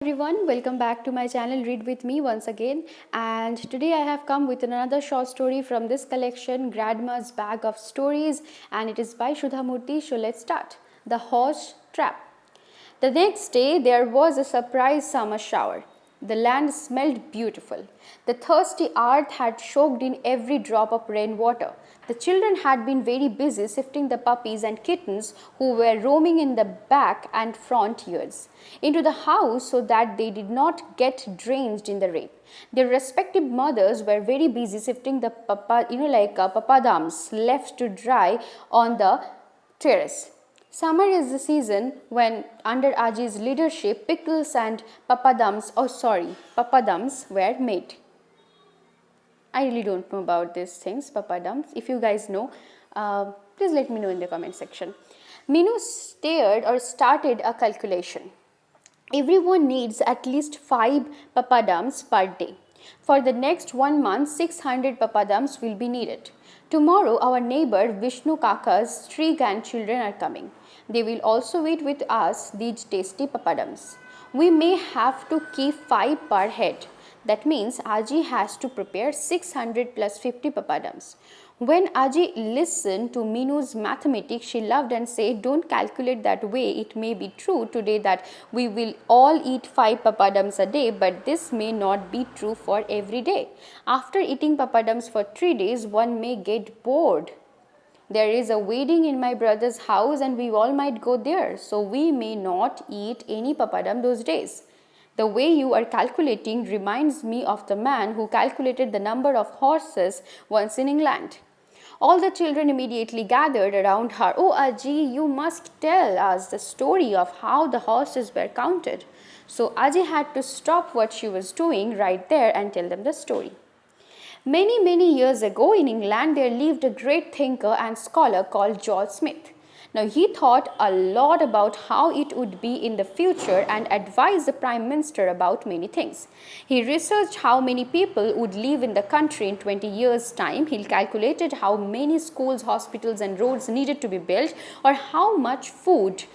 Everyone, welcome back to my channel Read With Me once again, and today I have come with another short story from this collection, Grandma's Bag of Stories, and it is by Sudha Murty. So let's start. The Horse Trap. The next day there was a surprise summer shower. The land smelled beautiful. The thirsty earth had soaked in every drop of rainwater. The children had been very busy sifting the puppies and kittens who were roaming in the back and front yards into the house so that they did not get drenched in the rain. Their respective mothers were very busy sifting the papadums left to dry on the terrace. Summer is the season when, under Aji's leadership, pickles and papadums were made. I really don't know about these things, papadums. If you guys know, please let me know in the comment section. Minu started a calculation. Everyone needs at least 5 papadums per day. For the next 1 month, 600 papadums will be needed. Tomorrow, our neighbor Vishnu Kaka's 3 grandchildren are coming. They will also eat with us these tasty papadums. We may have to keep 5 per head. That means Aji has to prepare 600 plus 50 papadums. When Aji listened to Minu's mathematics, she laughed and said, "Don't calculate that way. It may be true today that we will all eat 5 papadums a day, but this may not be true for every day. After eating papadums for 3 days, one may get bored. There is a wedding in my brother's house and we all might go there, so we may not eat any papadum those days. The way you are calculating reminds me of the man who calculated the number of horses once in England." All the children immediately gathered around her. "Oh, Aji, you must tell us the story of how the horses were counted." So Aji had to stop what she was doing right there and tell them the story. Many years ago in England, there lived a great thinker and scholar called George Smith. Now, he thought a lot about how it would be in the future and advised the Prime Minister about many things. He researched how many people would live in the country in 20 years' time. He calculated how many schools, hospitals and roads needed to be built, or how much food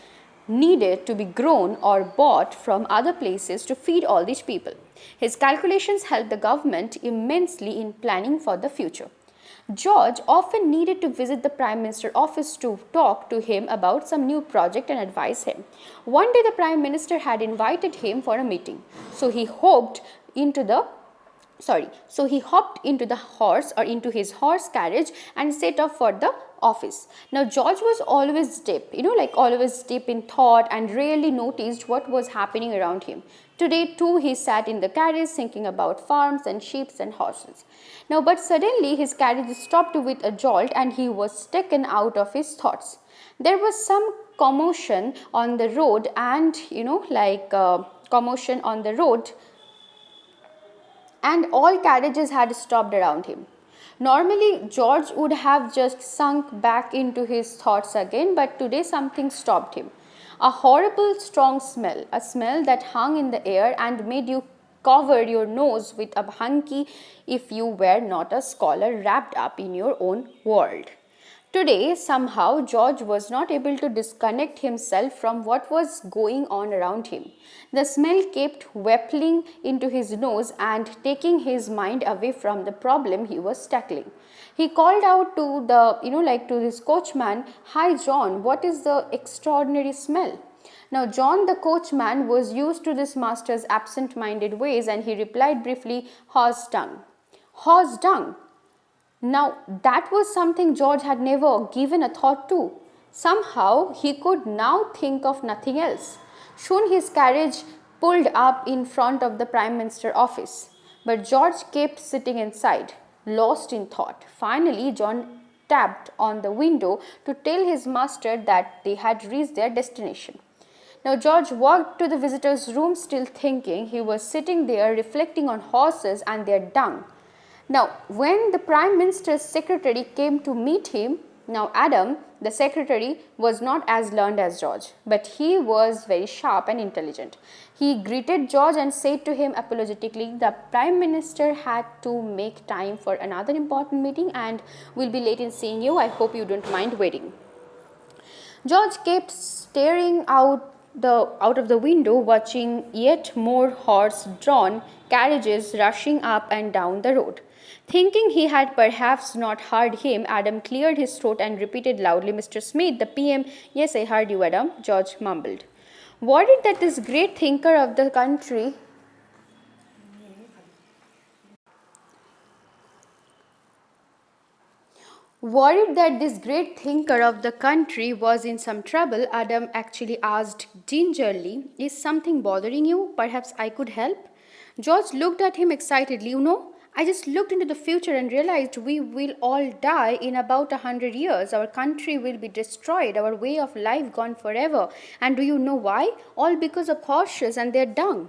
needed to be grown or bought from other places to feed all these people. His calculations helped the government immensely in planning for the future. George often needed to visit the Prime Minister's office to talk to him about some new project and advise him. One day the Prime Minister had invited him for a meeting, so he hopped into his horse carriage and set off for the office. Now George was always deep in thought and rarely noticed what was happening around him. Today too he sat in the carriage thinking about farms and sheep and horses. Now but suddenly his carriage stopped with a jolt and he was taken out of his thoughts. There was some commotion on the road and all carriages had stopped around him. Normally, George would have just sunk back into his thoughts again, but today something stopped him. A horrible strong smell, a smell that hung in the air and made you cover your nose with a hanky if you were not a scholar wrapped up in your own world. Today, somehow, George was not able to disconnect himself from what was going on around him. The smell kept wafting into his nose and taking his mind away from the problem he was tackling. He called out to his coachman, "Hi John, what is the extraordinary smell?" Now John the coachman was used to this master's absent-minded ways and he replied briefly, "Horse dung." Horse dung. Now that was something George had never given a thought to. Somehow he could now think of nothing else. Soon his carriage pulled up in front of the Prime Minister's office. But George kept sitting inside, lost in thought. Finally, John tapped on the window to tell his master that they had reached their destination. Now George walked to the visitor's room still thinking. He was sitting there reflecting on horses and their dung. Now, when the Prime Minister's secretary came to meet him, now Adam, the secretary, was not as learned as George, but he was very sharp and intelligent. He greeted George and said to him apologetically, "The Prime Minister had to make time for another important meeting and will be late in seeing you. I hope you don't mind waiting." George kept staring out the window, watching yet more horse-drawn carriages rushing up and down the road. Thinking he had perhaps not heard him, Adam cleared his throat and repeated loudly, "Mr. Smith, the PM." "Yes, I heard you, Adam," George mumbled. Worried that this great thinker of the country Worried that this great thinker of the country was in some trouble, Adam actually asked gingerly, "Is something bothering you? Perhaps I could help?" George looked at him excitedly. "You know, I just looked into the future and realized we will all die in about 100 years. Our country will be destroyed, our way of life gone forever. And do you know why? All because of horses and their dung."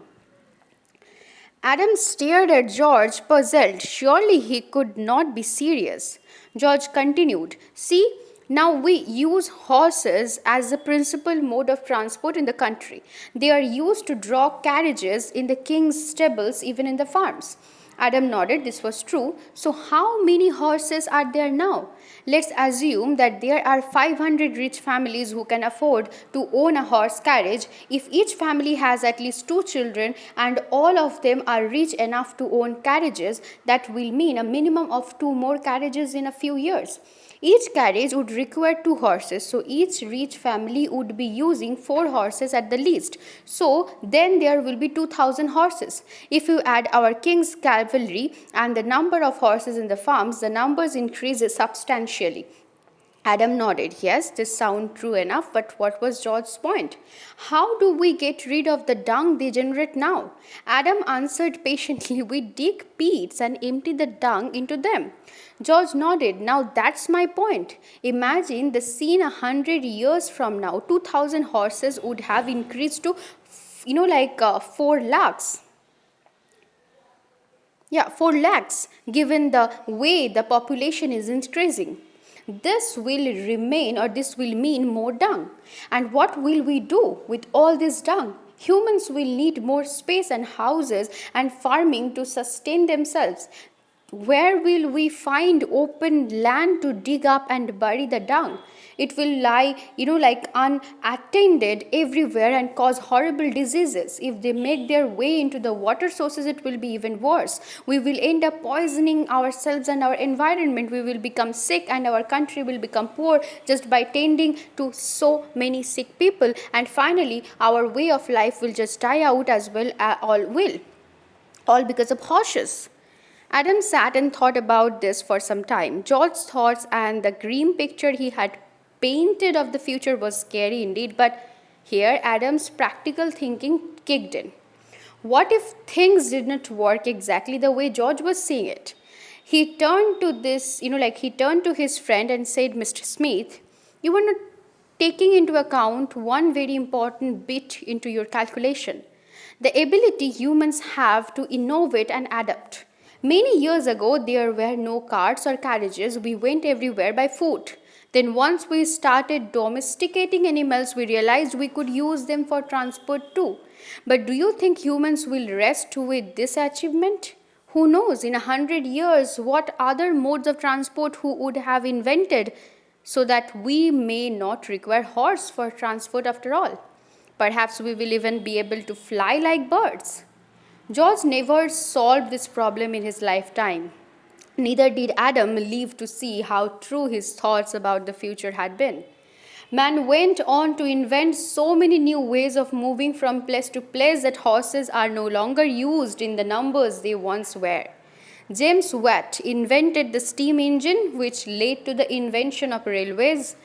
Adam stared at George, puzzled. Surely he could not be serious. George continued, "See, now we use horses as the principal mode of transport in the country. They are used to draw carriages in the king's stables, even in the farms." Adam nodded. This was true. "So how many horses are there now? Let's assume that there are 500 rich families who can afford to own a horse carriage. If each family has at least 2 children and all of them are rich enough to own carriages, that will mean a minimum of 2 more carriages in a few years. Each carriage would require 2 horses, so each rich family would be using 4 horses at the least. So then there will be 2000 horses. If you add our king's cavalry and the number of horses in the farms, the numbers increase substantially." Adam nodded. Yes, this sounds true enough, but what was George's point? How do we get rid of the dung they generate now? Adam answered patiently, "We dig pits and empty the dung into them." George nodded. "Now that's my point. Imagine the scene 100 years from now. 2000 horses would have increased to, 4 lakhs. Yeah, 4 lakhs, given the way the population is increasing. This will mean more dung. And what will we do with all this dung? Humans will need more space and houses and farming to sustain themselves. Where will we find open land to dig up and bury the dung? It will lie, unattended everywhere and cause horrible diseases. If they make their way into the water sources, it will be even worse. We will end up poisoning ourselves and our environment. We will become sick and our country will become poor just by tending to so many sick people. And finally, our way of life will just die out as well, all because of horses. Adam sat and thought about this for some time. George's thoughts and the grim picture he had painted of the future was scary indeed, but here Adam's practical thinking kicked in. What if things did not work exactly the way George was seeing it? He turned to his friend and said, "Mr. Smith, you are not taking into account one very important bit into your calculation. The ability humans have to innovate and adapt. Many years ago, there were no carts or carriages. We went everywhere by foot. Then once we started domesticating animals, we realized we could use them for transport too. But do you think humans will rest with this achievement? Who knows, in 100 years, what other modes of transport who would have invented so that we may not require horse for transport after all? Perhaps we will even be able to fly like birds." George never solved this problem in his lifetime. Neither did Adam live to see how true his thoughts about the future had been. Man went on to invent so many new ways of moving from place to place that horses are no longer used in the numbers they once were. James Watt invented the steam engine, which led to the invention of railways.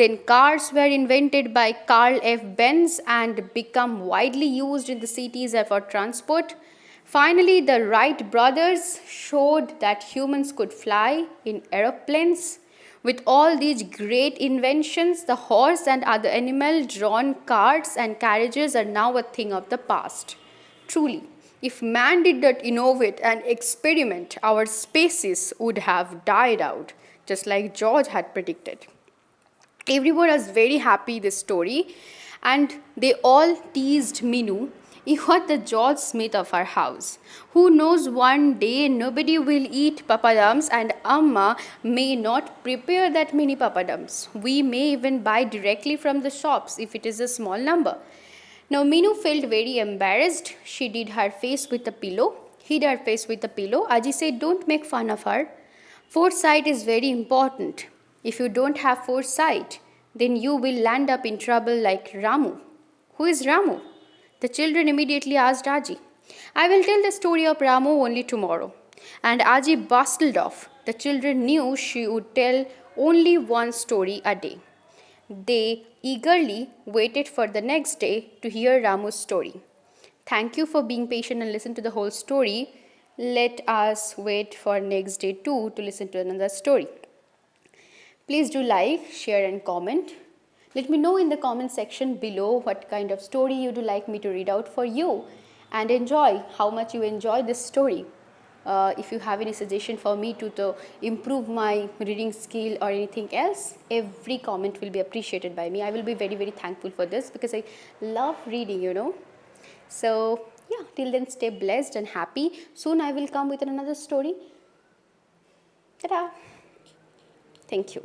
Then cars were invented by Carl F. Benz and become widely used in the cities for transport. Finally, the Wright brothers showed that humans could fly in aeroplanes. With all these great inventions, the horse and other animal-drawn carts and carriages are now a thing of the past. Truly, if man did not innovate and experiment, our species would have died out, just like George had predicted. Everyone was very happy this story, and they all teased Minu. "You are the George Smith of our house. Who knows, one day nobody will eat papadums and Amma may not prepare that many papadums. We may even buy directly from the shops if it is a small number." Now Minu felt very embarrassed. She hid her face with a pillow. Aji said, "Don't make fun of her. Foresight is very important. If you don't have foresight, then you will land up in trouble like Ramu." "Who is Ramu?" the children immediately asked Aji. "I will tell the story of Ramu only tomorrow." And Aji bustled off. The children knew she would tell only one story a day. They eagerly waited for the next day to hear Ramu's story. Thank you for being patient and listen to the whole story. Let us wait for next day too to listen to another story. Please do like, share and comment. Let me know in the comment section below what kind of story you would like me to read out for you, and enjoy how much you enjoy this story. If you have any suggestion for me to improve my reading skill or anything else, every comment will be appreciated by me. I will be very, very thankful for this because I love reading. So yeah, till then stay blessed and happy. Soon I will come with another story. Ta-da! Thank you.